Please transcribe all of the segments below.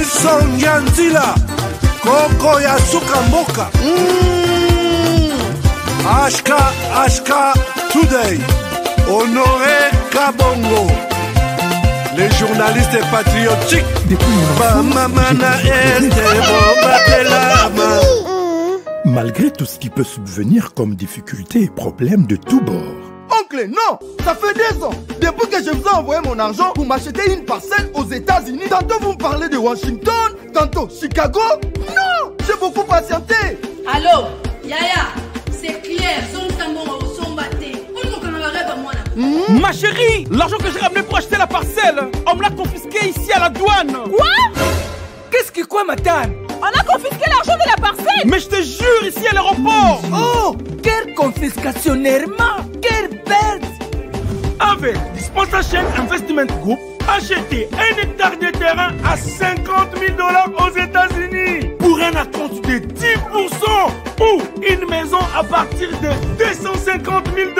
Sonja Nzila, Koko ya Suka Mboka. HK Today, Honoré Kabongo. Les journalistes patriotiques. Malgré tout ce qui peut subvenir comme difficultés et problèmes de tous bords. Oncle, non! Ça fait 2 ans! Depuis que je vous ai envoyé mon argent pour m'acheter une parcelle aux États-Unis, tantôt vous me parlez de Washington, tantôt Chicago. Non! J'ai beaucoup patienté! Allô? Yaya, c'est clair, Ma chérie, l'argent que j'ai ramené pour acheter la parcelle, on me l'a confisqué ici à la douane. Quoi? Qu'est-ce qui quoi, madame? On a confisqué l'argent de la parcelle. Mais je te jure, ici à l'aéroport. Oh, quelle confiscationnairement. Quelle bête. Avec Dispensation Investment Group, achetez 1 hectare de terrain à 50 000 $ aux États-Unis pour un acompte de 10% ou une maison à partir de 250 000 $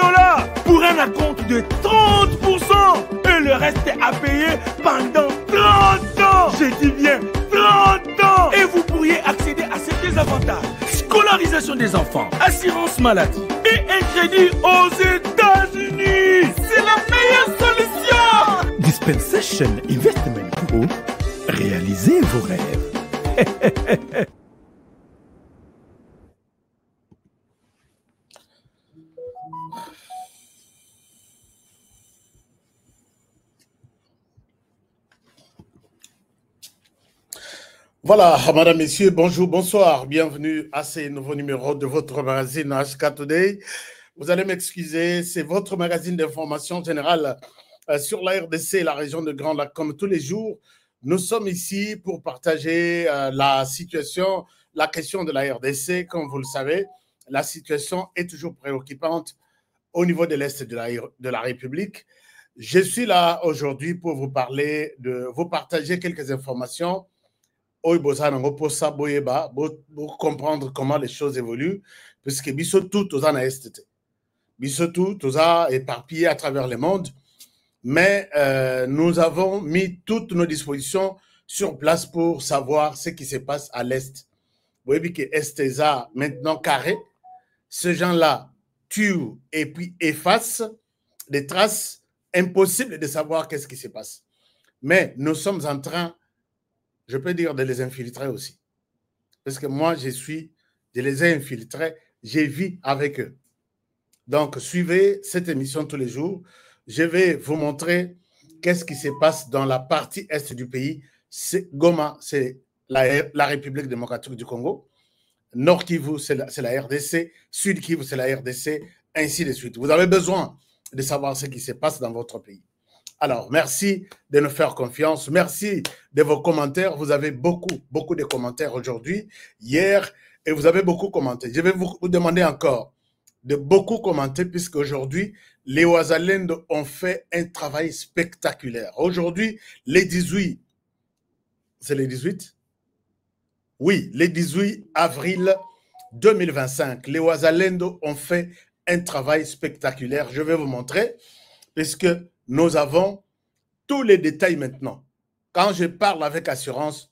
pour un acompte de 30% et le reste à payer pendant 30 ans. Je dis bien 30 ans. Et vous pourriez accéder à ces 2 avantages: scolarisation des enfants, assurance maladie et un crédit aux États-Unis. C'est la meilleure solution. Dispensation Investment Group, réalisez vos rêves. Voilà, madame, messieurs, bonjour, bonsoir. Bienvenue à ce nouveau numéro de votre magazine HK Today. Vous allez m'excuser, c'est votre magazine d'information générale sur la RDC et la région de Grand Lac. Comme tous les jours, nous sommes ici pour partager la situation, la question de la RDC. Comme vous le savez, la situation est toujours préoccupante au niveau de l'Est de la République. Je suis là aujourd'hui pour vous parler, de vous partager quelques informations pour comprendre comment les choses évoluent, puisque Bissotou, tout en est. Bissotou, tout ça éparpillé à travers le monde, mais nous avons mis toutes nos dispositions sur place pour savoir ce qui se passe à l'Est. Vous voyez que l'Est est maintenant carré. Ces gens-là tuent et puis effacent des traces, impossibles de savoir qu'est-ce qui se passe. Mais nous sommes en train, je peux dire, de les infiltrer aussi. Parce que moi, je les ai infiltrés, je vis avec eux. Donc, suivez cette émission tous les jours. Je vais vous montrer qu'est-ce qui se passe dans la partie est du pays. Goma, c'est la République démocratique du Congo. Nord Kivu, c'est la RDC. Sud Kivu, c'est la RDC, ainsi de suite. Vous avez besoin de savoir ce qui se passe dans votre pays. Alors, merci de nous faire confiance. Merci de vos commentaires. Vous avez beaucoup de commentaires aujourd'hui, hier, et vous avez beaucoup commenté. Je vais vous demander encore de beaucoup commenter, puisque aujourd'hui, les Wazalendo ont fait un travail spectaculaire. Aujourd'hui, les 18, c'est les 18? Oui, les 18 avril 2025, les Wazalendo ont fait un travail spectaculaire. Je vais vous montrer, puisque nous avons tous les détails maintenant. Quand je parle avec assurance,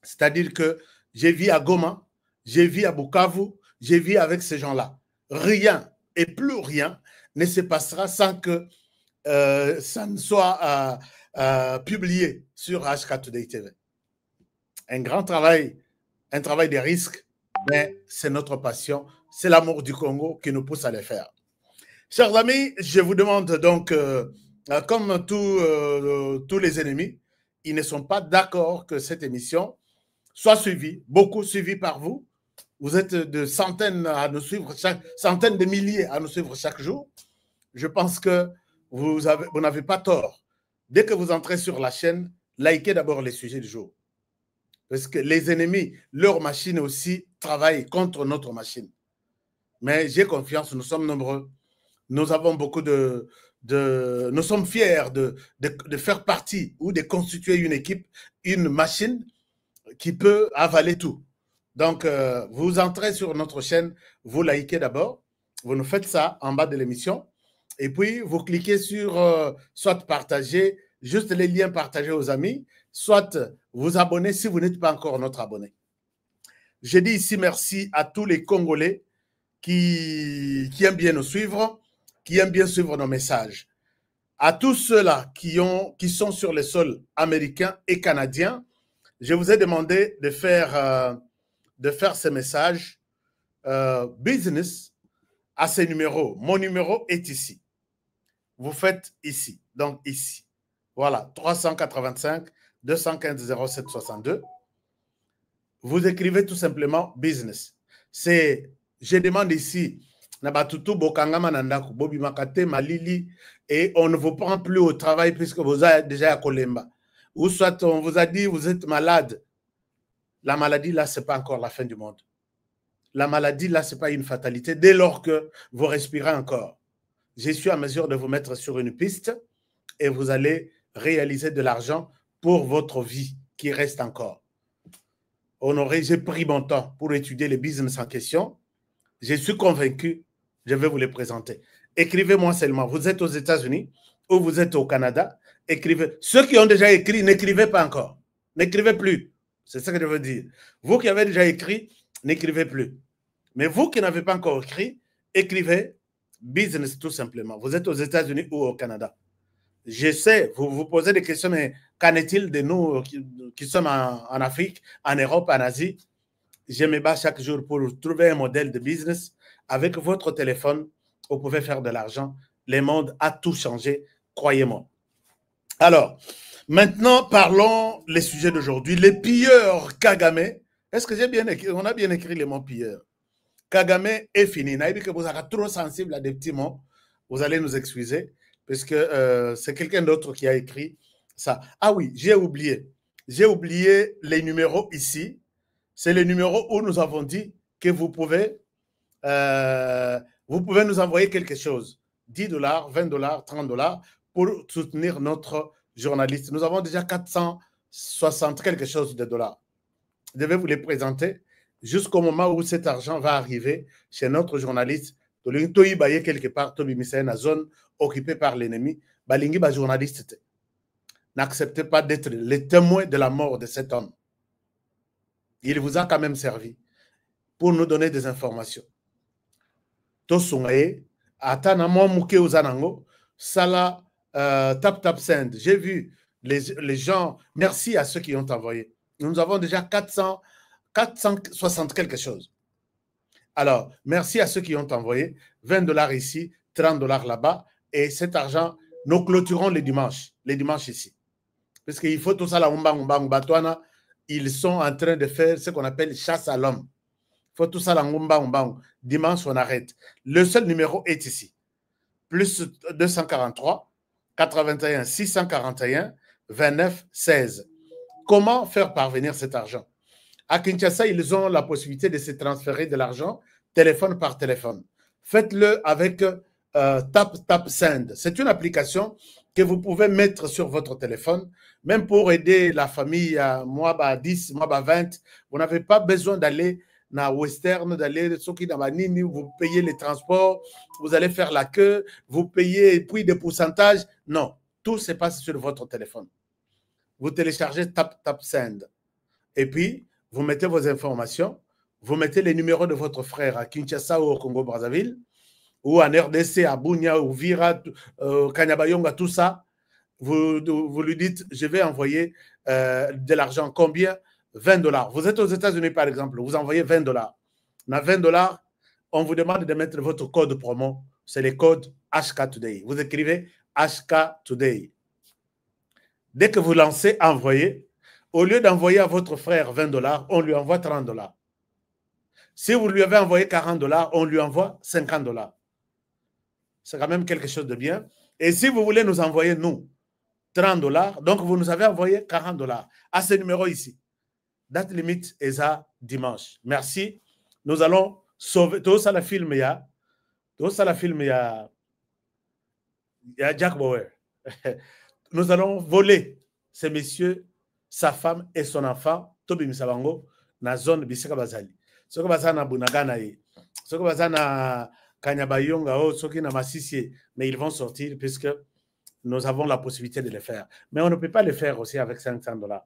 c'est-à-dire que j'ai vu à Goma, j'ai vu à Bukavu, j'ai vu avec ces gens-là. Rien et plus rien ne se passera sans que ça ne soit publié sur HK Today TV. Un grand travail, un travail de risque, mais c'est notre passion, c'est l'amour du Congo qui nous pousse à le faire. Chers amis, je vous demande donc, comme tous les ennemis, ils ne sont pas d'accord que cette émission soit suivie, beaucoup suivie par vous. Vous êtes de centaines à nous suivre, centaines de milliers à nous suivre chaque jour. Je pense que vous n'avez pas tort. Dès que vous entrez sur la chaîne, likez d'abord les sujets du jour. Parce que les ennemis, leur machine aussi, travaillent contre notre machine. Mais j'ai confiance, nous sommes nombreux. Nous avons beaucoup nous sommes fiers de faire partie ou de constituer une équipe, une machine qui peut avaler tout. Donc, vous entrez sur notre chaîne, vous likez d'abord, vous nous faites ça en bas de l'émission, et puis vous cliquez sur soit partager, juste les liens partagés aux amis, soit vous abonner si vous n'êtes pas encore notre abonné. Je dis ici merci à tous les Congolais qui aiment bien nous suivre, qui aiment bien suivre nos messages. À tous ceux-là qui sont sur le sol américain et canadien, je vous ai demandé de faire ces messages business à ces numéros. Mon numéro est ici. Vous faites ici, donc ici. Voilà, 385 215 0762. Vous écrivez tout simplement business. Je demande ici, Nabatutu Bokangama Nandaku, Bobi Makate, Malili, et on ne vous prend plus au travail puisque vous êtes déjà à Kolemba. Ou soit on vous a dit, vous êtes malade. La maladie, là, ce n'est pas encore la fin du monde. La maladie, là, ce n'est pas une fatalité dès lors que vous respirez encore. Je suis en mesure de vous mettre sur une piste et vous allez réaliser de l'argent pour votre vie qui reste encore. Honoré, j'ai pris mon temps pour étudier les business en question. Je suis convaincu, je vais vous les présenter. Écrivez-moi seulement. Vous êtes aux États-Unis ou vous êtes au Canada. Écrivez. Ceux qui ont déjà écrit, n'écrivez pas encore. N'écrivez plus. C'est ce que je veux dire. Vous qui avez déjà écrit, n'écrivez plus. Mais vous qui n'avez pas encore écrit, écrivez business tout simplement. Vous êtes aux États-Unis ou au Canada. Je sais, vous vous posez des questions, mais qu'en est-il de nous qui sommes en Afrique, en Europe, en Asie? Je me bats chaque jour pour trouver un modèle de business. Avec votre téléphone, vous pouvez faire de l'argent. Le monde a tout changé, croyez-moi. Alors, maintenant, parlons les sujets d'aujourd'hui. Les pilleurs Kagame. Est-ce que j'ai bien écrit? On a bien écrit les mots pilleurs. Kagame est fini. Naïbi que vous êtes trop sensible à des petits mots. Vous allez nous excuser parce que c'est quelqu'un d'autre qui a écrit ça. Ah oui, j'ai oublié. J'ai oublié les numéros ici. C'est le numéro où nous avons dit que vous pouvez nous envoyer quelque chose. 10 $, 20 $, 30 $ pour soutenir notre journaliste. Nous avons déjà 460 quelque chose de dollars. Je vais vous les présenter jusqu'au moment où cet argent va arriver chez notre journaliste. Quelque part, une zone occupée par l'ennemi. Balingi ba journaliste. N'acceptez pas d'être les témoins de la mort de cet homme. Il vous a quand même servi pour nous donner des informations. Tosungaye, atana mo muke uzanango, sala tap send. J'ai vu les gens, merci à ceux qui ont envoyé. Nous avons déjà 460 quelque chose. Alors, merci à ceux qui ont envoyé 20 $ ici, 30 $ là-bas, et cet argent, nous clôturons les dimanches ici. Parce qu'il faut tout ça là, ils sont en train de faire ce qu'on appelle chasse à l'homme. Il faut tout ça là, dimanche on arrête. Le seul numéro est ici. Plus 243 81 641 29 16. Comment faire parvenir cet argent? À Kinshasa, ils ont la possibilité de se transférer de l'argent téléphone par téléphone. Faites-le avec Tap Send. C'est une application que vous pouvez mettre sur votre téléphone, même pour aider la famille à moi 10, moi 20. Vous n'avez pas besoin d'aller dans Western, d'aller dans Manini, vous payez les transports, vous allez faire la queue, vous payez puis des pourcentages. Non, tout se passe sur votre téléphone. Vous téléchargez Tap Send. Et puis, vous mettez vos informations, vous mettez les numéros de votre frère à Kinshasa ou au Congo-Brazzaville, ou en RDC, à Bunia, ou Vira, Kanyabayonga, tout ça. Vous lui dites, je vais envoyer de l'argent. Combien? 20 $. Vous êtes aux États-Unis, par exemple, vous envoyez 20 $. Dans 20 $, on vous demande de mettre votre code promo. C'est le code HK Today. Vous écrivez HK Today. Dès que vous lancez envoyer, au lieu d'envoyer à votre frère 20 $, on lui envoie 30 $. Si vous lui avez envoyé 40 $, on lui envoie 50 $. C'est quand même quelque chose de bien. Et si vous voulez nous envoyer, nous, 30 $, donc vous nous avez envoyé 40 $ à ce numéro ici. Date limite est à dimanche. Merci. Nous allons sauver. Tout ça, la film, il y a Jack Bauer. Nous allons voler ce monsieur, sa femme et son enfant, Tobi Misabango, dans la zone de Biseka Bazali. Ce que Bazana Bunagana, ce que Bazana Kanyabayonga, ce qui n'a Massissi, mais ils vont sortir puisque nous avons la possibilité de le faire. Mais on ne peut pas le faire aussi avec 500 $.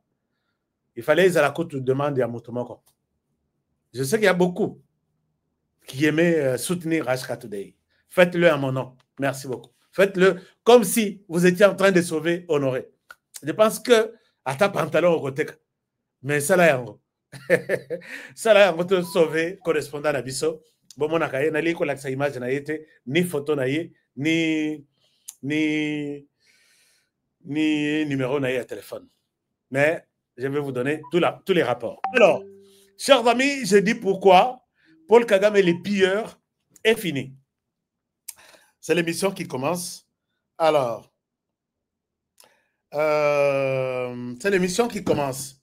Il fallait qu'ils aient la côte demande à Moutomoko. Je sais qu'il y a beaucoup qui aimaient soutenir HK Today. Faites-le à mon nom. Merci beaucoup. Faites-le comme si vous étiez en train de sauver Honoré. Je pense que à ta pantalon au côté. Mais ça là, ça là, on te sauver correspondant à Bisso. Bon, mon akaye, n'a pas la image na yete, ni photo na yé, ni numéro na yé à téléphone. Mais je vais vous donner tous les rapports. Alors, chers amis, je dis pourquoi Paul Kagame et les pilleurs est fini. C'est l'émission qui commence. Alors, c'est l'émission qui commence.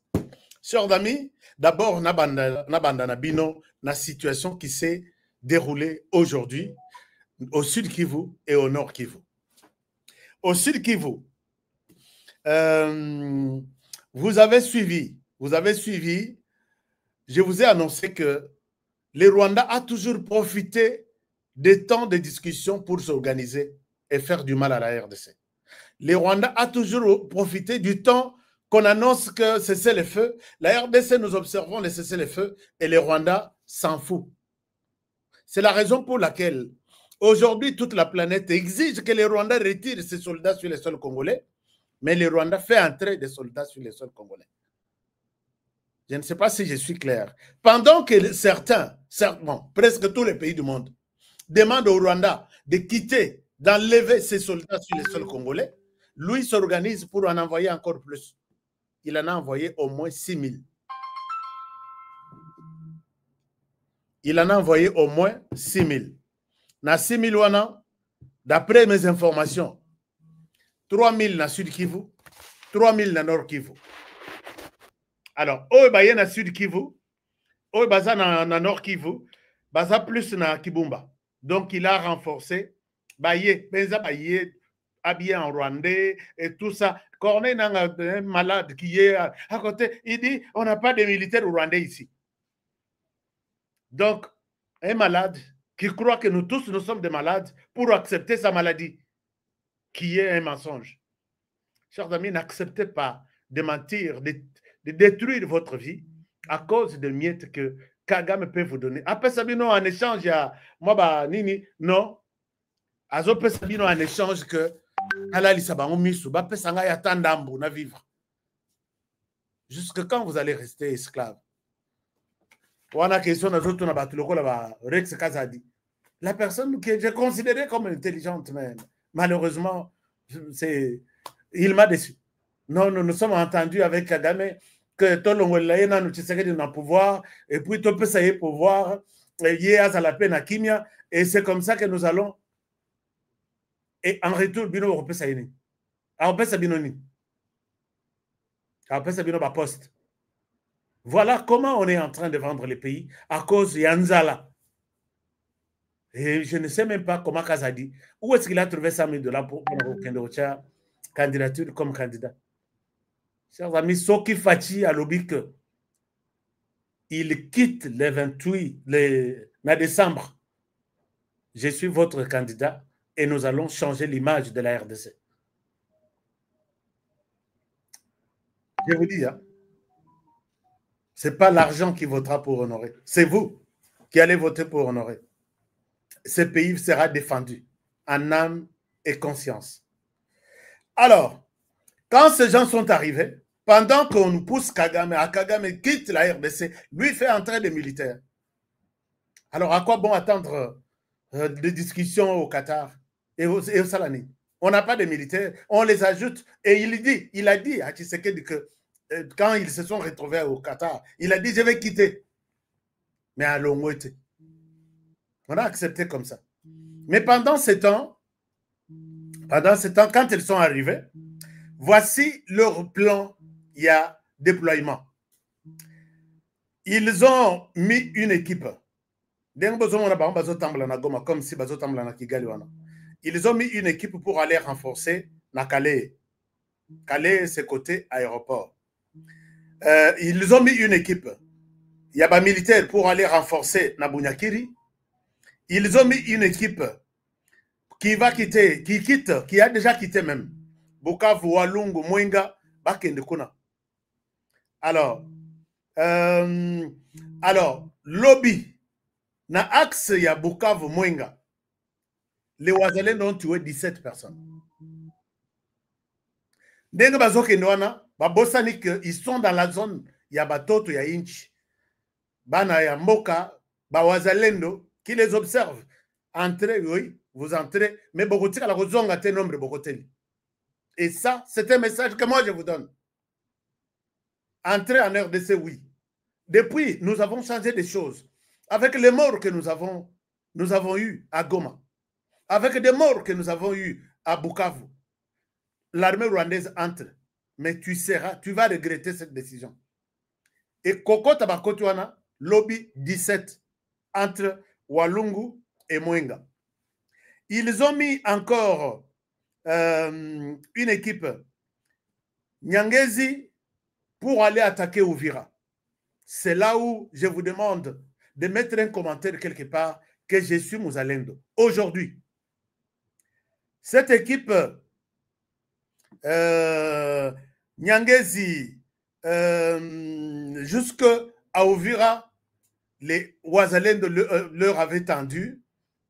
Chers amis, d'abord, Nabanda Bino, la situation qui s'est déroulée aujourd'hui au Sud Kivu et au Nord Kivu. Au Sud Kivu, vous avez suivi, je vous ai annoncé que le Rwanda a toujours profité des temps de discussion pour s'organiser et faire du mal à la RDC. Le Rwanda a toujours profité du temps qu'on annonce que cessez le feu. La RDC, nous observons le cessez le feu et le Rwanda s'en fout. C'est la raison pour laquelle aujourd'hui toute la planète exige que le Rwanda retire ses soldats sur les sols congolais, mais le Rwanda fait entrer des soldats sur les sols congolais. Je ne sais pas si je suis clair. Pendant que certains, presque tous les pays du monde, demandent au Rwanda de quitter, d'enlever ses soldats sur les sols congolais, lui s'organise pour en envoyer encore plus. Il en a envoyé au moins 6 000. Il en a envoyé au moins 6 000. Dans 6 000, d'après mes informations, 3 000 dans Sud Kivu, 3 000 dans Nord Kivu. Alors, il y a dans Sud Kivu, il y a dans Nord Kivu, il y a plus dans Kibumba. Donc, il a renforcé, habillé en Rwandais et tout ça. Corneille, un malade qui est à côté, il dit on n'a pas de militaires rwandais ici. Donc, un malade qui croit que nous tous, nous sommes des malades pour accepter sa maladie, qui est un mensonge. Chers amis, n'acceptez pas de mentir, de détruire votre vie à cause de miettes que Kagame peut vous donner. Après Sabino, en échange, il y a moi, Nini, non. Azope Sabino, en échange que jusque quand vous allez rester esclave? La personne que j'ai considérée comme intelligente, mais malheureusement, il m'a déçu. Non, nous nous sommes entendus avec Kagame que Tolongolaye nous Tshisekedi dans le pouvoir, et puis tout peut ça pouvoir, et c'est comme ça que nous allons. Et en retour, Bino Europé Saïni. Europé Sabinoni. Europé Sabino poste. Voilà comment on est en train de vendre les pays à cause de Yanzala. Et je ne sais même pas comment Kazadi. Où est-ce qu'il a trouvé 100 000 $ pour une candidature comme candidat? Chers amis, Soki Fachi a lobby que il quitte le 28 décembre. Je suis votre candidat. Et nous allons changer l'image de la RDC. Je vous dis, hein, ce n'est pas l'argent qui votera pour Honoré. C'est vous qui allez voter pour Honoré. Ce pays sera défendu en âme et conscience. Alors, quand ces gens sont arrivés, pendant qu'on pousse Kagame, Kagame quitte la RDC, lui fait entrer des militaires. Alors, à quoi bon attendre des discussions au Qatar et au Salani? On n'a pas de militaires, on les ajoute. Et il a dit à Tshisekedi que quand ils se sont retrouvés au Qatar, il a dit je vais quitter. Mais à Longwete. On a accepté comme ça. Mais pendant ce temps, quand ils sont arrivés, voici leur plan, il y a déploiement. Ils ont mis une équipe. Comme si ils ont mis une équipe pour aller renforcer na Calais. Calais, c'est côté aéroport. Ils ont mis une équipe. Il y a des militaires pour aller renforcer na Bunyakiri. Ils ont mis une équipe qui va quitter, qui a déjà quitté même. Bukavu, Walungu, Mwenga, Bakende Kuna. Alors, lobby, na axe ya Bukavu Mwenga, les Wazalendo ont tué 17 personnes. Ndenge bazokende wana, babosani que ils sont dans la zone ya batoto ya inchi. Bana ya mboka, ba Wazalendo qui les observe. Entrez, oui, vous entrez, mais Bogotika la kozonga te nombre Bogoteli. Et ça, c'est un message que moi je vous donne. Entrez en RDC, oui. Depuis, nous avons changé des choses. Avec les morts que nous avons eus à Goma, avec des morts que nous avons eus à Bukavu, l'armée rwandaise entre. Mais tu vas regretter cette décision. Et Koko Tabakotuana, lobby 17, entre Walungu et Mwenga. Ils ont mis encore une équipe Nyangezi pour aller attaquer Uvira. C'est là où je vous demande de mettre un commentaire quelque part que je suis Mouzalendo. Aujourd'hui, cette équipe Nyangezi jusqu'à Uvira, les Wazalendo leur avaient tendu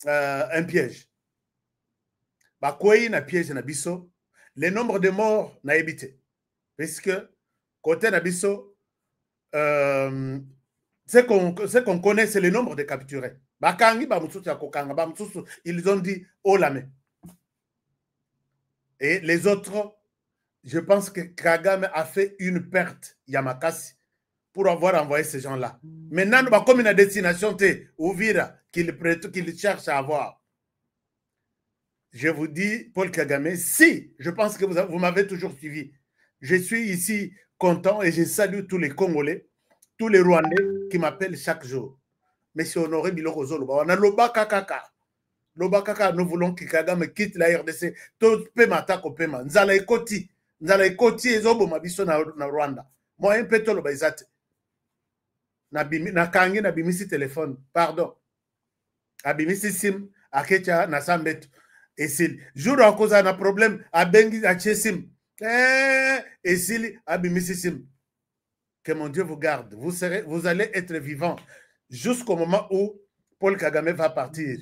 un piège. Bakoyi na piège na biso, le nombre de morts n'a évité. Puisque côté na biso, ce qu'on connaît, c'est le nombre de capturés. Bakangi, ils ont dit haut la main. Et les autres, je pense que Kagame a fait une perte, Yamakasi, pour avoir envoyé ces gens-là. Maintenant, comme une destination, Uvira, qu'il cherche à avoir. Je vous dis, Paul Kagame, si, je pense que vous m'avez toujours suivi. Je suis ici content et je salue tous les Congolais, tous les Rwandais qui m'appellent chaque jour. Monsieur Honoré Biloko Zolo, on a Loba Kaka. Loba Kaka, nous voulons que Kagame quitte la RDC. Tout paiement, tako paiement. Nzala ekoti ezobo mabiso na Rwanda. Moi, un peu tolo baizate. Na kangi na bimisi téléphone, pardon. Abimisi sim, akecha na sambetu. Et s'il jour à cause d'un problème, à Bengi à Chesim, et s'il a Bimissim, que mon Dieu vous garde, vous allez être vivant jusqu'au moment où Paul Kagame va partir.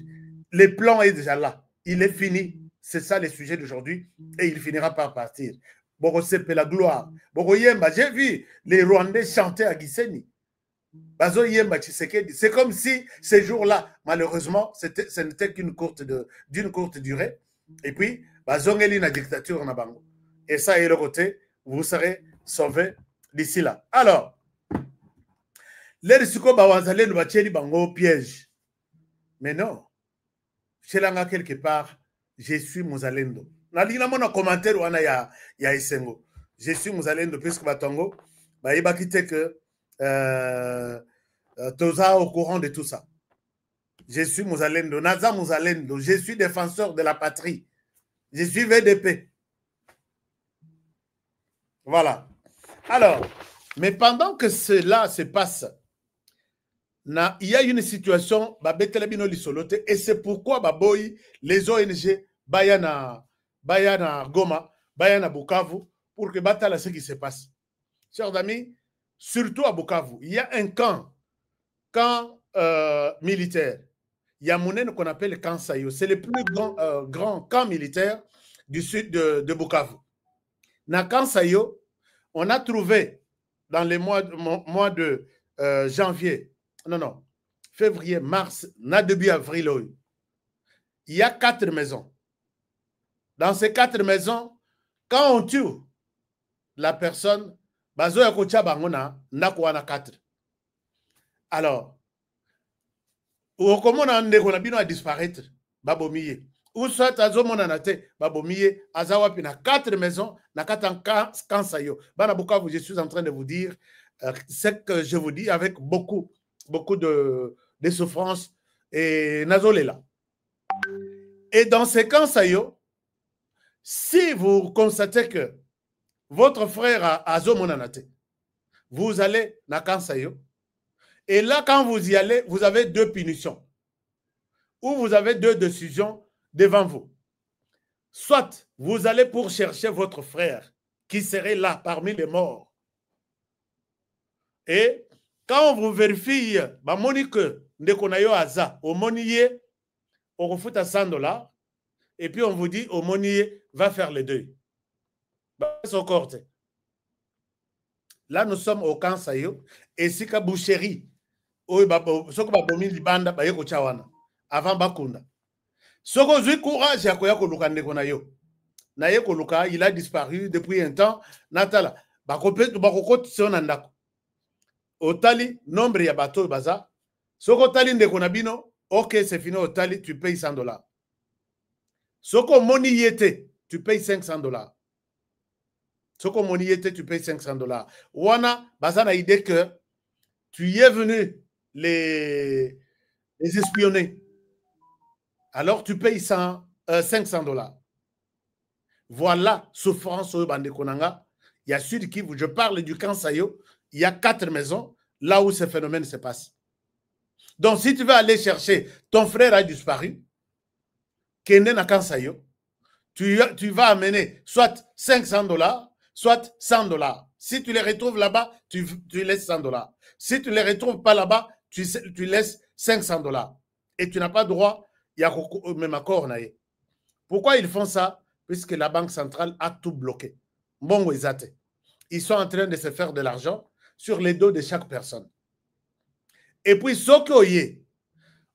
Le plan est déjà là, il est fini. C'est ça le sujet d'aujourd'hui, et il finira par partir. Borosepe la gloire. Boroyemba, j'ai vu les Rwandais chanter à Gisenyi. C'est comme si ces jours-là, malheureusement, ce n'était d'une courte durée. Et puis, bazongeli na dictature na bango. Et ça est le côté, vous serez sauvés d'ici là. Alors, les risiko bawazale no bacheli bango piège. Mais non, chez l'anga quelque part, je suis Mouzalendo. Nalina mona commentaire wana ya Esengo. Je suis Mouzalendo puisque batongo ba kite que Toza au courant de tout ça. Je suis Mouzalendo, Naza Mouzalendo, je suis défenseur de la patrie. Je suis VDP. Voilà. Alors, mais pendant que cela se passe, il y a une situation, et c'est pourquoi les ONG, Bayana Goma, Bayana Bukavu, pour que batala ce qui se passe. Chers amis, surtout à Bukavu, il y a un camp militaire. Il y a Mounen qu'on appelle le camp Sayo. C'est le plus grand camp militaire du sud de Bukavu. Dans camp Sayo, on a trouvé dans les mois de janvier, février, mars, début avril, il y a 4 maisons. Dans ces 4 maisons, quand on tue la personne, bazo ya kocha bangona ndako wana 4. Alors, comment on a disparaître, babomiye. Ou soit azomona nate, babomiye, azawapi na 4 maisons, na 4 kansayo. Bana Bukavu, je suis en train de vous dire ce que je vous dis avec beaucoup de souffrance et nazolela. Et dans ces kansayo, si vous constatez que votre frère a Zomonanate, vous allez na kansayo, et là, quand vous y allez, vous avez 2 punitions. Ou vous avez 2 décisions devant vous. Soit vous allez pour chercher votre frère qui serait là parmi les morts. Et quand on vous vérifie, bah, monique, dès qu'on a eu aza, au monier, on refute à $100, et puis on vous dit, au monier, va faire les deux. Bah, c'est encore. Là, nous sommes au camp Sayo, et si ka boucherie, avant Bakunda. Soko zui courage, yakoyako lukande konayo. Naye koluka, il a disparu depuis un temps. Natala, bakoko tsonandako. Otali, nombre ya bateau baza. Soko tali ndekonabino, ok, c'est fini, Otali, tu payes $100. Soko moni yete, tu payes $500. Soko moni yete, tu payes $500. Wana, baza na idée que tu y es venu les espionner. Alors tu payes $500. Voilà, souffrance au Bandekonanga. Il y a Sud Kivu, je parle du camp Sayo. Il y a 4 maisons là où ce phénomène se passe. Donc, si tu veux aller chercher, ton frère a disparu, Kende na camp Sayo, tu vas amener soit $500, soit $100. Si tu les retrouves là-bas, tu laisses $100. Si tu ne les retrouves pas là-bas, tu laisses $500. Et tu n'as pas droit, il y a même accord. Pourquoi ils font ça? Puisque la Banque centrale a tout bloqué. Bon, ils sont en train de se faire de l'argent sur les dos de chaque personne. Et puis, ce que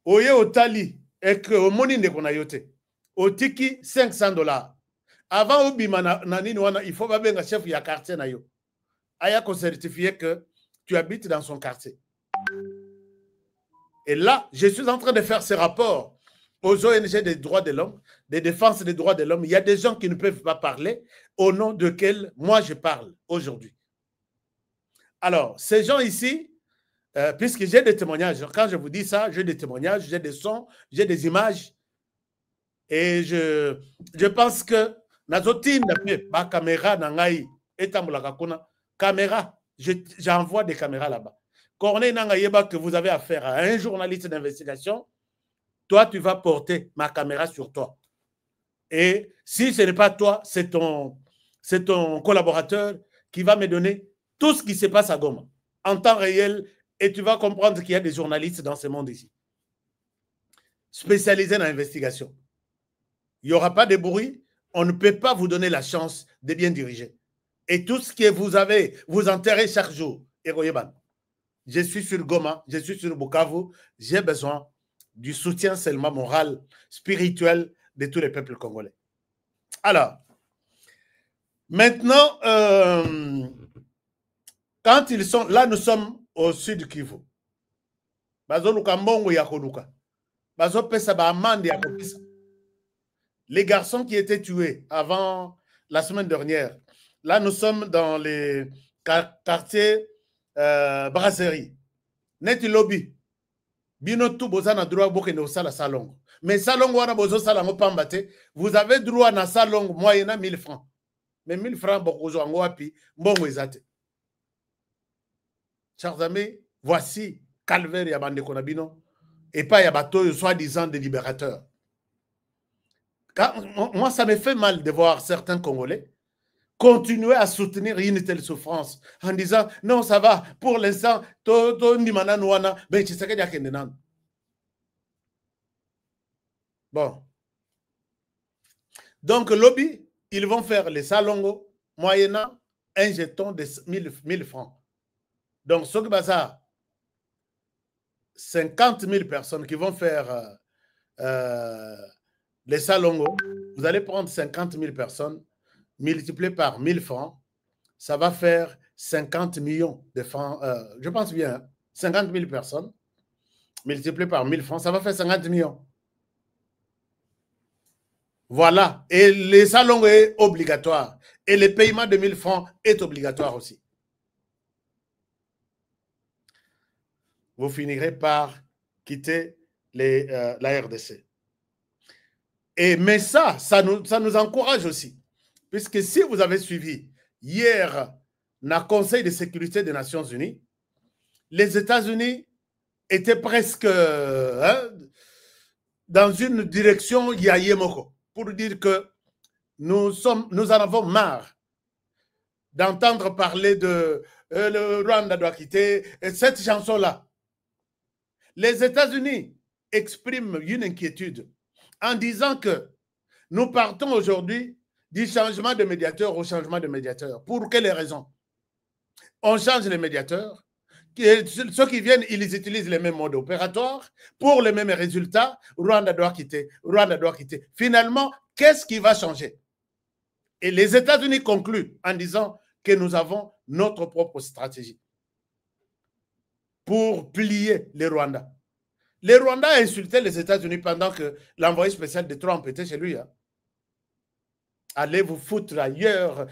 oye otali, et que au moni ne konayote, au tiki $500. Avant Obima il faut bien un chef ya quartier na yo. Aya ko certifier que tu habites dans son quartier. Et là, je suis en train de faire ce rapport aux ONG des droits de l'homme, des défenses des droits de l'homme. Il y a des gens qui ne peuvent pas parler au nom desquels moi je parle aujourd'hui. Alors, ces gens ici, puisque j'ai des témoignages, quand je vous dis ça, j'ai des témoignages, j'ai des sons, j'ai des images. Et je pense que Nazotine, ma caméra, nangai, caméra, j'envoie des caméras là-bas. Corneille Nangayeba, que vous avez affaire à un journaliste d'investigation, toi, tu vas porter ma caméra sur toi. Et si ce n'est pas toi, c'est ton collaborateur qui va me donner tout ce qui se passe à Goma en temps réel, et tu vas comprendre qu'il y a des journalistes dans ce monde ici, spécialisés dans l'investigation. Il n'y aura pas de bruit, on ne peut pas vous donner la chance de bien diriger. Et tout ce que vous avez, vous enterrez chaque jour. Je suis sur Goma, je suis sur Bukavu, j'ai besoin du soutien seulement moral, spirituel de tous les peuples congolais. Alors, maintenant, quand ils sont, là nous sommes au sud Kivu. Les garçons qui étaient tués avant la semaine dernière, là nous sommes dans les quartiers brasserie. Neti lobby. Bino tout bozana droit boke ne sala salon. Mais salon wana bozo sala ngopambate, vous avez droit na salon moyena 1000 francs. Mais 1000 francs bokozo ngo api mbongo ezate. Chers amis, voici calvaire ya bande konabino et pas ya bateau soi-disant des libérateurs. Moi ça me fait mal de voir certains Congolais continuer à soutenir une telle souffrance en disant non, ça va, pour l'instant, bon. Donc, lobby, ils vont faire les salongos moyennant un jeton de 1000 francs. Donc, ce que ça, 50 000 personnes qui vont faire les salongos, vous allez prendre 50 000 personnes multiplié par 1000 francs, ça va faire 50 millions de francs. Je pense bien, hein, 50 000 personnes, multiplié par 1000 francs, ça va faire 50 millions. Voilà. Et les salons est obligatoire. Et le paiement de 1000 francs est obligatoire aussi. Vous finirez par quitter la RDC. Mais ça nous encourage aussi. Puisque si vous avez suivi hier le Conseil de sécurité des Nations Unies, les États-Unis étaient presque dans une direction Yayemoko pour dire que nous en avons marre d'entendre parler de le Rwanda doit quitter, cette chanson-là. Les États-Unis expriment une inquiétude en disant que nous partons aujourd'hui du changement de médiateur au changement de médiateur. Pour quelles raisons? On change les médiateurs. Ceux qui viennent, ils utilisent les mêmes modes opératoires pour les mêmes résultats. Rwanda doit quitter, Rwanda doit quitter. Finalement, qu'est-ce qui va changer? Et les États-Unis concluent en disant que nous avons notre propre stratégie pour plier les Rwandais. Les Rwandais insultaient les États-Unis pendant que l'envoyé spécial de Trump était chez lui. Hein. Allez vous foutre ailleurs.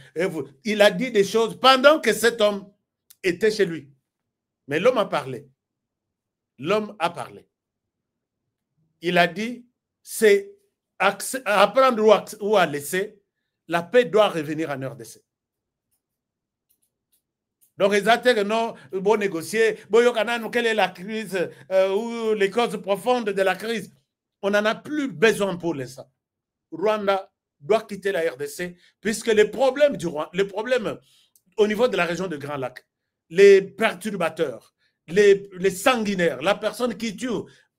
Il a dit des choses pendant que cet homme était chez lui. Mais l'homme a parlé. L'homme a parlé. Il a dit, c'est à prendre ou à laisser, la paix doit revenir en RDC. Donc, ils ont que non, bon négocier, quelle est la crise ou les causes profondes de la crise. On n'en a plus besoin pour l'instant. Rwanda doit quitter la RDC puisque les problèmes du Rwanda, les problèmes au niveau de la région de Grand Lac, les perturbateurs, les sanguinaires, la personne qui tue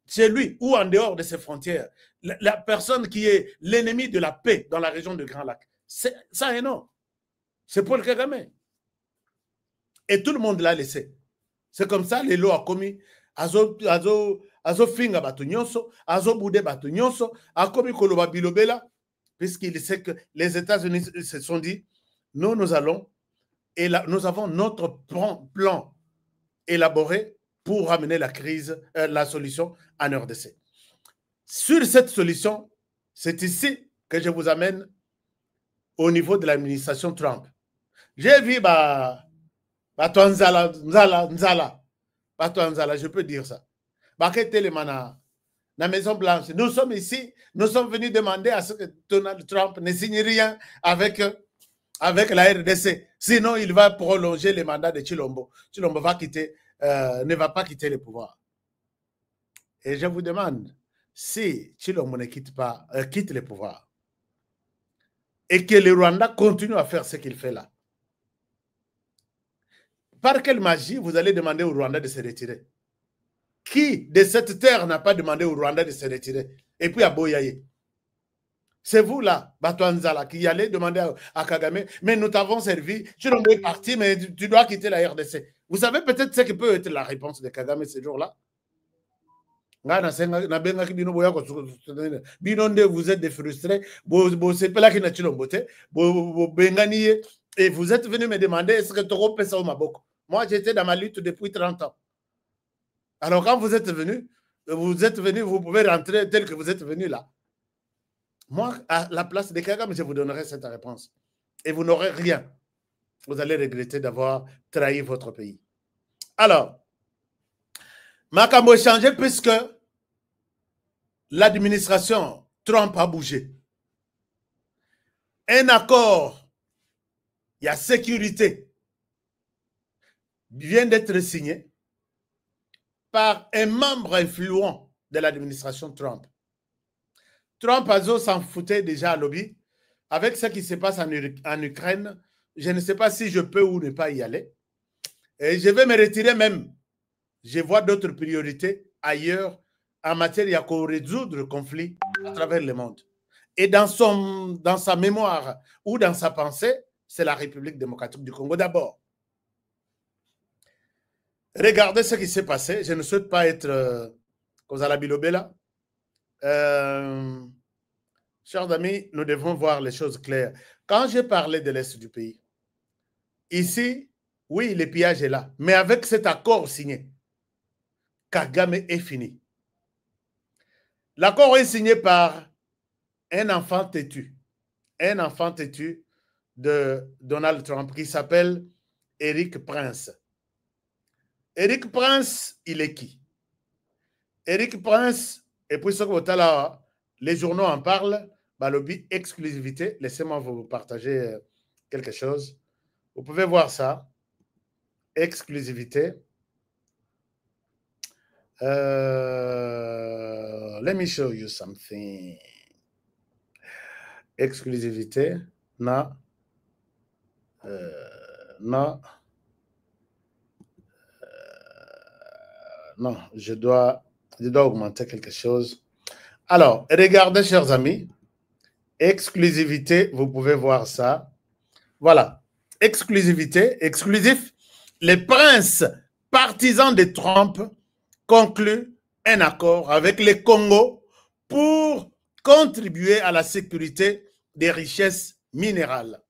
chez lui ou en dehors de ses frontières, la personne qui est l'ennemi de la paix dans la région de Grand Lac, ça est non. C'est Paul Kagame. Et tout le monde l'a laissé. C'est comme ça, les lois ont commis. Azo finga bato nyonso, azo boudé bato nyonso, a commis koloba bilobela, puisqu'il sait que les États-Unis se sont dit, nous allons, et nous avons notre plan élaboré pour ramener la crise, la solution en RDC. Sur cette solution, c'est ici que je vous amène au niveau de l'administration Trump. J'ai vu Nzala, je peux dire ça. La Maison Blanche. Nous sommes ici, nous sommes venus demander à ce que Donald Trump ne signe rien avec la RDC. Sinon, il va prolonger les mandats de Chilombo. Chilombo ne va pas quitter le pouvoir. Et je vous demande, si Chilombo ne quitte le pouvoir et que le Rwanda continue à faire ce qu'il fait là, par quelle magie vous allez demander au Rwanda de se retirer? Qui de cette terre n'a pas demandé au Rwanda de se retirer? Et puis à Boyaye. C'est vous là, Batouanzala, qui allez demander à Kagame, mais nous t'avons servi, tu es parti, mais tu dois quitter la RDC. Vous savez peut-être ce qui peut être la réponse de Kagame ce jour-là? Vous êtes des frustrés, et vous êtes venu me demander est-ce que tu repères ça au Maboko? Moi, j'étais dans ma lutte depuis 30 ans. Alors, quand vous êtes venu, vous pouvez rentrer tel que vous êtes venu là. Moi, à la place de Kagame, je vous donnerai cette réponse. Et vous n'aurez rien. Vous allez regretter d'avoir trahi votre pays. Alors, Makambo est changé puisque l'administration Trump a bougé. Un accord, il y a sécurité, vient d'être signé par un membre influent de l'administration Trump. Trump s'en foutait déjà à lobby. Avec ce qui se passe en Ukraine, je ne sais pas si je peux ou ne pas y aller. Et je vais me retirer même. Je vois d'autres priorités ailleurs en matière de résoudre le conflit à travers le monde. Et dans sa mémoire ou dans sa pensée, c'est la République démocratique du Congo d'abord. Regardez ce qui s'est passé. Je ne souhaite pas être Kozala Bilobela. Chers amis, nous devons voir les choses claires. Quand j'ai parlé de l'Est du pays, ici, oui, le pillage est là. Mais avec cet accord signé, Kagame est fini. L'accord est signé par un enfant têtu. Un enfant têtu de Donald Trump qui s'appelle Eric Prince. Eric Prince, il est qui? Eric Prince, et puis ce que là, les journaux en parlent, Balobi, exclusivité. Laissez-moi vous partager quelque chose. Vous pouvez voir ça. Exclusivité. Let me show you something. Exclusivité. Non. Non. non, je dois augmenter quelque chose. Alors, regardez, chers amis, exclusivité, vous pouvez voir ça. Voilà, exclusivité, exclusif. Les princes partisans de Trump concluent un accord avec les Congo pour contribuer à la sécurité des richesses minérales.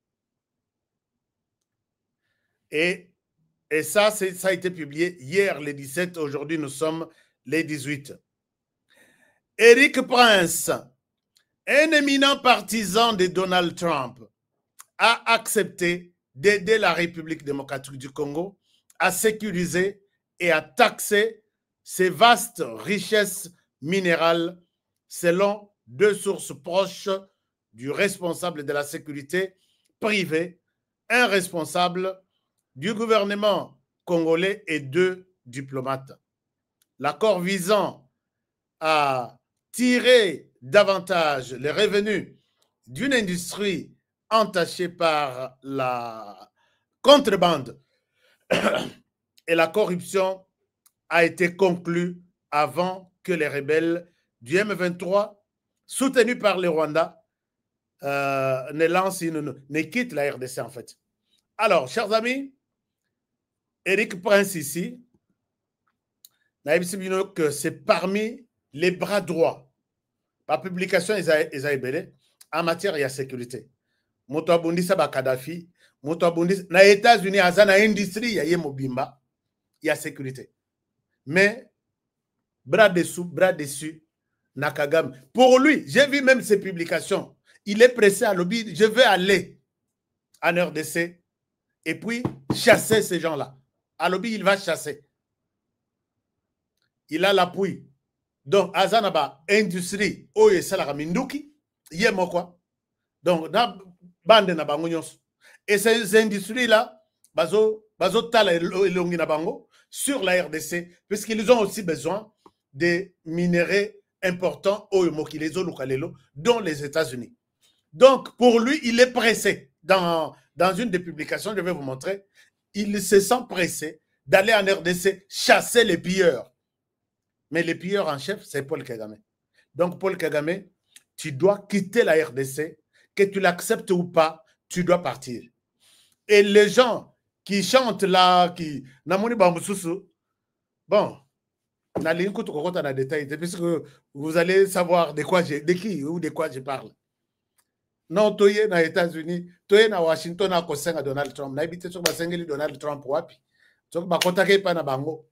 Et ça, ça a été publié hier, le 17. Aujourd'hui, nous sommes les 18. Eric Prince, un éminent partisan de Donald Trump, a accepté d'aider la République démocratique du Congo à sécuriser et à taxer ses vastes richesses minérales, selon deux sources proches du responsable de la sécurité privée, un responsable du gouvernement congolais et deux diplomates. L'accord visant à tirer davantage les revenus d'une industrie entachée par la contrebande et la corruption a été conclu avant que les rebelles du M23, soutenus par le Rwanda, ne quittent la RDC en fait. Alors, chers amis, Eric Prince ici, que c'est parmi les bras droits. La publication est en matière de sécurité. Moto abundisa ba Kadhafi, moto abundisa na États-Unis azana industrie ya yemobimba ya sécurité. Mais bras dessous, bras dessus, Nakagame. Pour lui, j'ai vu même ses publications. Il est pressé à lobby. Je vais aller en RDC et puis chasser ces gens-là. À lobby, il va chasser. Il a l'appui. Donc, Azanaba, industrie, oye salara minduki, yemo quoi. Donc, na bande na bango nyos. Et ces industries-là, bazo tala elongi na bango sur la RDC, puisqu'ils ont aussi besoin de minéraux importants, oye moki les lokalelo, dont les États-Unis. Donc, pour lui, il est pressé. Dans une des publications, je vais vous montrer, il se sent pressé d'aller en RDC chasser les pilleurs. Mais les pilleurs en chef, c'est Paul Kagame. Donc, Paul Kagame, tu dois quitter la RDC, que tu l'acceptes ou pas, tu dois partir. Et les gens qui chantent là, qui... Bon, puisque vous allez savoir de qui ou de quoi je parle. Non, toye na États-Unis, toye na Washington na kosenga Donald Trump. Na ibite sok basengeli Donald Trump wapi. Sok bakotake pa na bango.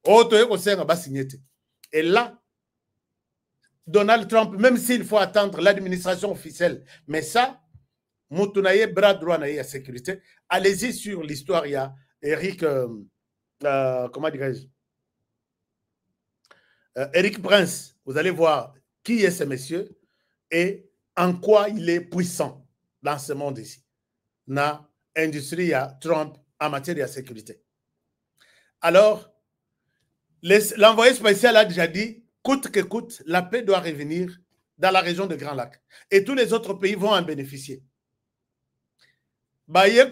Oh, toye kosenga basignete. Et là, Donald Trump, même s'il faut attendre l'administration officielle, mais ça, Moutunaye, bras droit na la sécurité, allez-y sur l'histoire, il y a Eric, comment dirais-je, Eric Prince, vous allez voir qui est ce monsieur et en quoi il est puissant dans ce monde ici. Na industrie à Trump en matière de sécurité. Alors, l'envoyé spécial a déjà dit, coûte que coûte, la paix doit revenir dans la région de Grand Lac. Et tous les autres pays vont en bénéficier. Les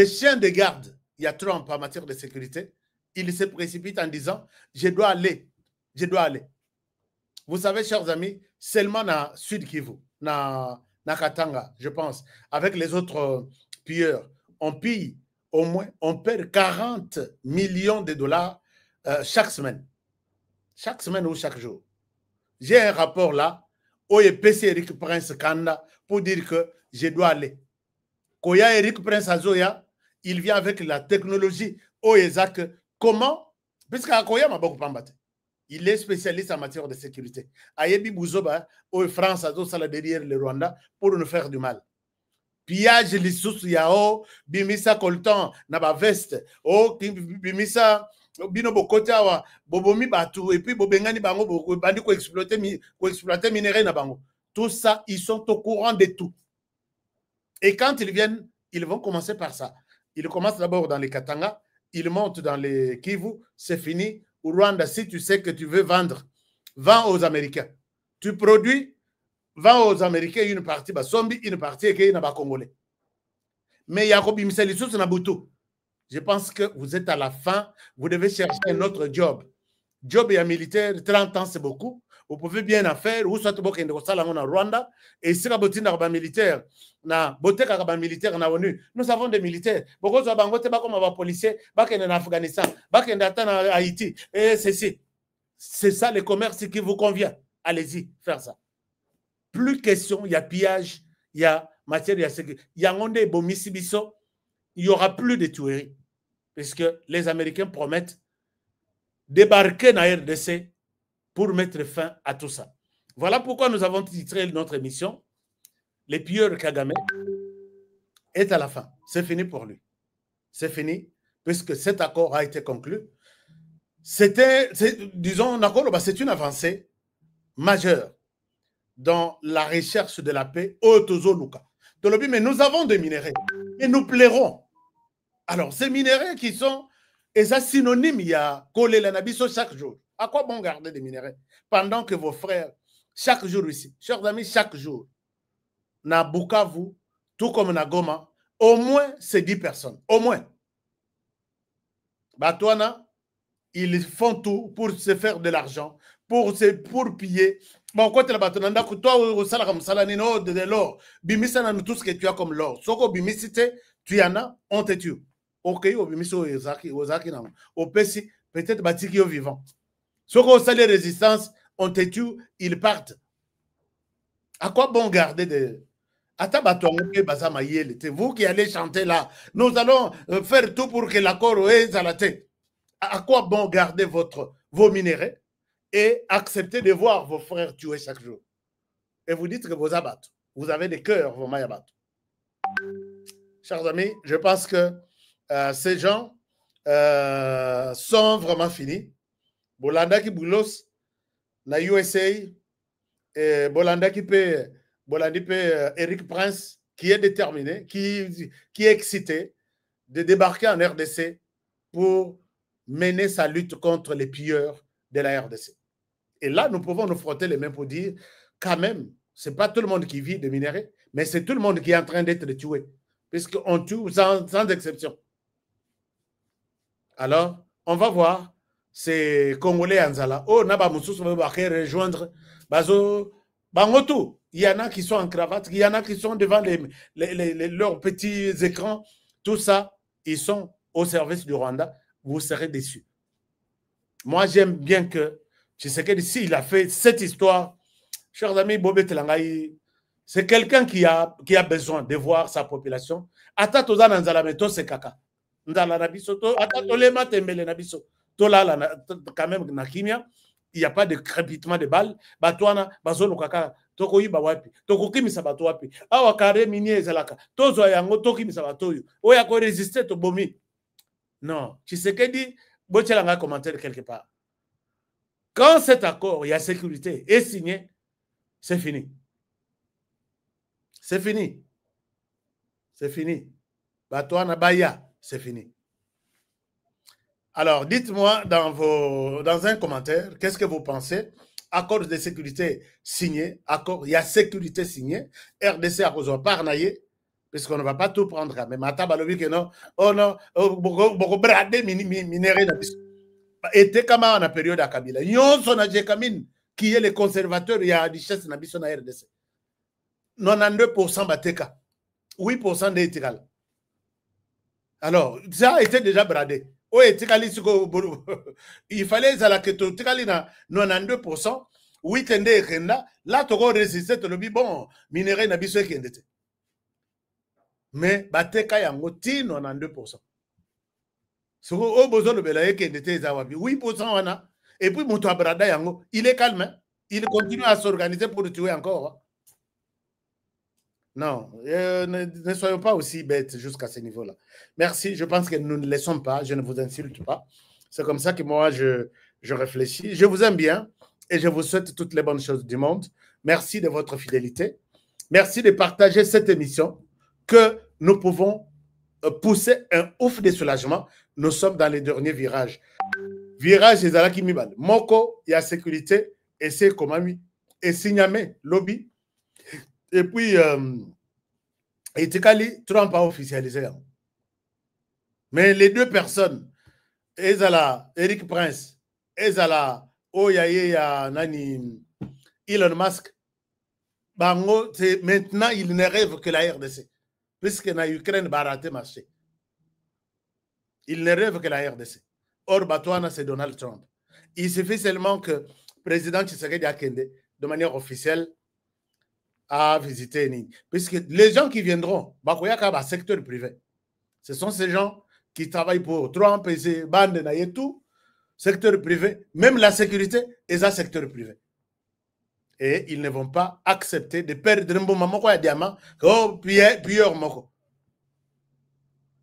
chiens de garde, il y a Trump en matière de sécurité, il se précipite en disant, je dois aller. Vous savez, chers amis, seulement dans Sud Kivu, dans Katanga, je pense, avec les autres pilleurs, on pille au moins, on perd 40 millions de dollars chaque semaine. Chaque semaine ou chaque jour. J'ai un rapport là, où est PC Eric Prince Kanda, pour dire que je dois aller. Koya Eric Prince Azoya, il vient avec la technologie, Oyezak, comment? Puisque Koya m'a beaucoup pambaté. Il est spécialiste en matière de sécurité. Ayebi Bouzoba, au France, Azo derrière le Rwanda, pour nous faire du mal. Pillage, l'issous, yao, bimisa coltan, naba veste, oh, bimisa, bino bokota wa, bobomi batu, et puis bobengani bango, bandi ko exploiter minéraux na bango. Tout ça, ils sont au courant de tout. Et quand ils viennent, ils vont commencer par ça. Ils commencent d'abord dans les Katanga, ils montent dans les Kivu, c'est fini. Au Rwanda, si tu sais que tu veux vendre, vends aux Américains. Tu produis, vends aux Américains une partie, bah, Sombi, une partie, et une Congolais. Mais Yacob Imselisus n'a boutou. Je pense que vous êtes à la fin. Vous devez chercher un autre job. Job et un militaire, 30 ans, c'est beaucoup. Vous pouvez bien en faire. Ou soit vous êtes en Rwanda. Et si vous êtes un militaire, nous avons des militaires. Beaucoup de gens comme des policiers, en Afghanistan, en Haïti. Et c'est ça le commerce qui vous convient. Allez-y, faire ça. Plus question, il y a pillage, il y a matière, il y a sécurité. Il y a un bomisibiso. Il n'y aura plus de tueries. Parce que les Américains promettent débarquer dans la RDC pour mettre fin à tout ça. Voilà pourquoi nous avons titré notre émission « Les pilleurs Kagame » est à la fin. C'est fini pour lui. C'est fini, puisque cet accord a été conclu. Disons, c'est une avancée majeure dans la recherche de la paix au Tozo Luka. Mais nous avons des minéraux et nous plairons. Alors, ces minéraux qui sont synonymes, il y a collé la nabiso chaque jour. À quoi bon garder des minéraux pendant que vos frères, chaque jour ici, chers amis, chaque jour, na Bukavu, tout comme na Goma, au moins c'est 10 personnes. Au moins. Batouana, ils font tout pour se faire de l'argent, pour piller. Bon, quand tu as battu, toi, au salaire, de l'or, bimisa tout ce que tu as comme l'or. Soko bimisite, tu en as, on te tue. Ok, au bimiso, au Pessi, peut-être batiki au vivant. Soko au salaire résistance, on te tue, ils partent. À quoi bon garder des. C'est vous qui allez chanter là. Nous allons faire tout pour que l'accord est à la tête. À quoi bon garder vos minéraux et accepter de voir vos frères tuer chaque jour? Et vous dites que vous abattez. Vous avez des cœurs, vos mailles abattent. Chers amis, je pense que ces gens sont vraiment finis. Bolanda qui boulos, na USA, et Bolanda qui peut, Eric Prince, qui est déterminé, qui est excité de débarquer en RDC pour mener sa lutte contre les pilleurs de la RDC. Et là, nous pouvons nous frotter les mains pour dire, quand même, ce n'est pas tout le monde qui vit de minerais, mais c'est tout le monde qui est en train d'être tué, puisqu'on tue sans exception. Alors, on va voir ces Congolais Anzala. Oh, Naba Moussous va rejoindre Bazo Bangotou. Il y en a qui sont en cravate, il y en a qui sont devant leurs petits écrans. Tout ça, ils sont au service du Rwanda. Vous serez déçus. Moi, j'aime bien que Tshisekedi, s'il a fait cette histoire, chers amis, Bobé Telangaï, c'est quelqu'un qui a besoin de voir sa population. Ata toza na nzala meto se kaka. Nzala na biso to ata tolema tembele na biso. Tola quand même na kimia, il n'y a pas de crépitement de balles. Batouana, bazolo kaka, toko yiba wapi, toko kimisa bato wapi. Awa kare minier zalaka. Tozo yango toki misa batoyo. Oya ko résister to bomi. Non, Tshisekedi, botelanga commentaire quelque part. Quand cet accord, il y a sécurité, est signé, c'est fini. C'est fini. C'est fini. Batouana Baya, c'est fini. Alors, dites-moi dans un commentaire, qu'est-ce que vous pensez? Accord de sécurité signé, accord, il y a sécurité signée, RDC a besoin par naïe, puisqu'on ne va pas tout prendre quand même. Atabalobi que non, oh non, beaucoup brader minéraux. Et comme en la période à Kabila. Yon son Adjekamine, qui est le conservateur, il y a richesse na biso na RDC. 92% bateka. 8% d'étical. Alors, ça a été déjà bradé. Il fallait que tu tikali na 92%, 8% là tu vas résister tu le dis bon, minerai na biso ekendete. Mais bateka yango ti 92%. So au besoin de bela ekendete za wapi 8% wana et puis moto abrada yango, il est calme, il continue à s'organiser pour tuer encore. Non, ne soyons pas aussi bêtes jusqu'à ce niveau-là. Merci, je pense que nous ne laissons pas, je ne vous insulte pas. C'est comme ça que moi, je réfléchis. Je vous aime bien et je vous souhaite toutes les bonnes choses du monde. Merci de votre fidélité. Merci de partager cette émission que nous pouvons pousser un ouf de soulagement. Nous sommes dans les derniers virages. Virage des Alaki Mibal. Moko, il y a sécurité et c'est Komami. Et Signame, lobby. Et puis, Etikali, Trump a officialisé. Mais les deux personnes, Ezala, Eric Prince, Ezala, Oyaye, Nani, Elon Musk, Bango, maintenant, il ne rêve que la RDC. Puisque la Ukraine va rater marché. Il ne rêve que la RDC. Or, Batouana, c'est Donald Trump. Il suffit seulement que le président Tshisekedi Akende, de manière officielle, a visité Nini. Puisque les gens qui viendront, Bakoyaka va secteur privé. Ce sont ces gens qui travaillent pour Trump et ses bandes et tout, secteur privé, même la sécurité est un secteur privé. Et ils ne vont pas accepter de perdre un bon moment quoi diamant. Oh, Pierre Moko.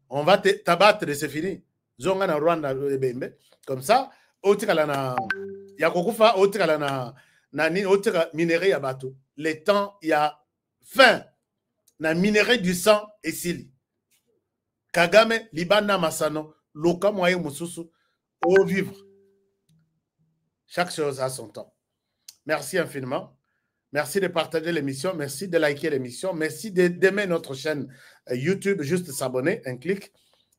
On va t'abattre et c'est fini. Zonga na Rwanda bembe. Comme ça, otikalana yakokufa otikalana nani otika minerai ya bateau. Le temps il y a fin na minerai du sang et sili. Kagame libana masano loka moyen mususu au vivre. Chaque chose a son temps. Merci infiniment. Merci de partager l'émission. Merci de liker l'émission. Merci d'aimer notre chaîne YouTube. Juste s'abonner, un clic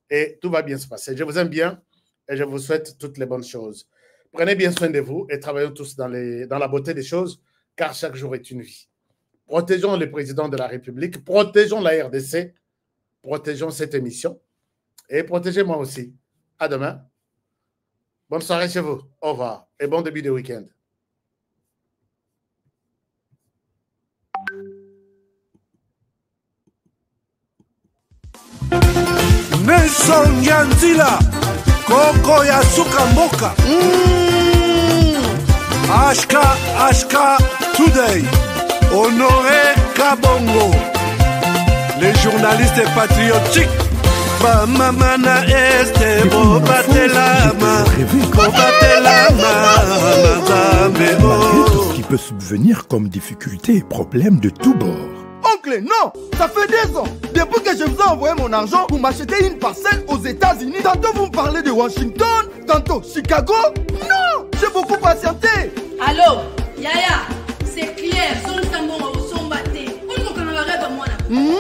et tout va bien se passer. Je vous aime bien et je vous souhaite toutes les bonnes choses. Prenez bien soin de vous et travaillons tous dans la beauté des choses car chaque jour est une vie. Protégeons le président de la République. Protégeons la RDC. Protégeons cette émission et protégez-moi aussi. À demain. Bonne soirée chez vous. Au revoir et bon début de week-end. Nelson Yanzila Koko ya suka mboka Ashka Today Honoré Kabongo Les journalistes patriotiques Bamamana este Bobatelama Malgré tout ce qui peut subvenir comme difficultés et problèmes de tous bords. Oncle, non, ça fait 2 ans. Depuis que je vous ai envoyé mon argent pour m'acheter une parcelle aux États-Unis, tantôt vous me parlez de Washington, tantôt Chicago. Non, j'ai beaucoup patienté. Allô, Yaya, c'est clair.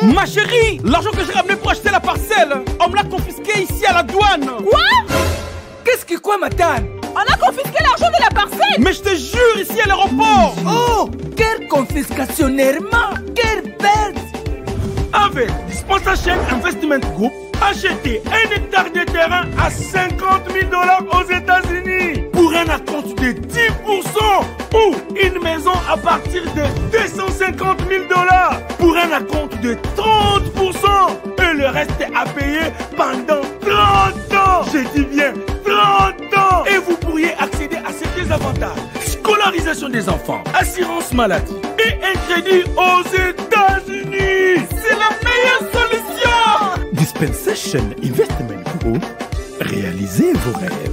Ma chérie, l'argent que j'ai ramené pour acheter la parcelle, on me l'a confisqué ici à la douane. Quoi? Qu'est-ce que quoi, madame? On a confisqué l'argent de la parcelle. Mais je te jure, ici à l'aéroport. Oh, quelle confiscationnairement, quelle perte. Avec Dispensation Investment Group, achetez 1 hectare de terrain à 50 000 $ aux États-Unis pour un acompte de 10% ou une maison à partir de 250 000 $ pour un acompte de 30% et le reste à payer pendant 30 ans. Je dis bien 30 ans. Et vous pourriez accéder à ces avantages: scolarisation des enfants, assurance maladie et un crédit aux États-Unis. C'est la meilleure solution. Dispensation Investment Group, réalisez vos rêves.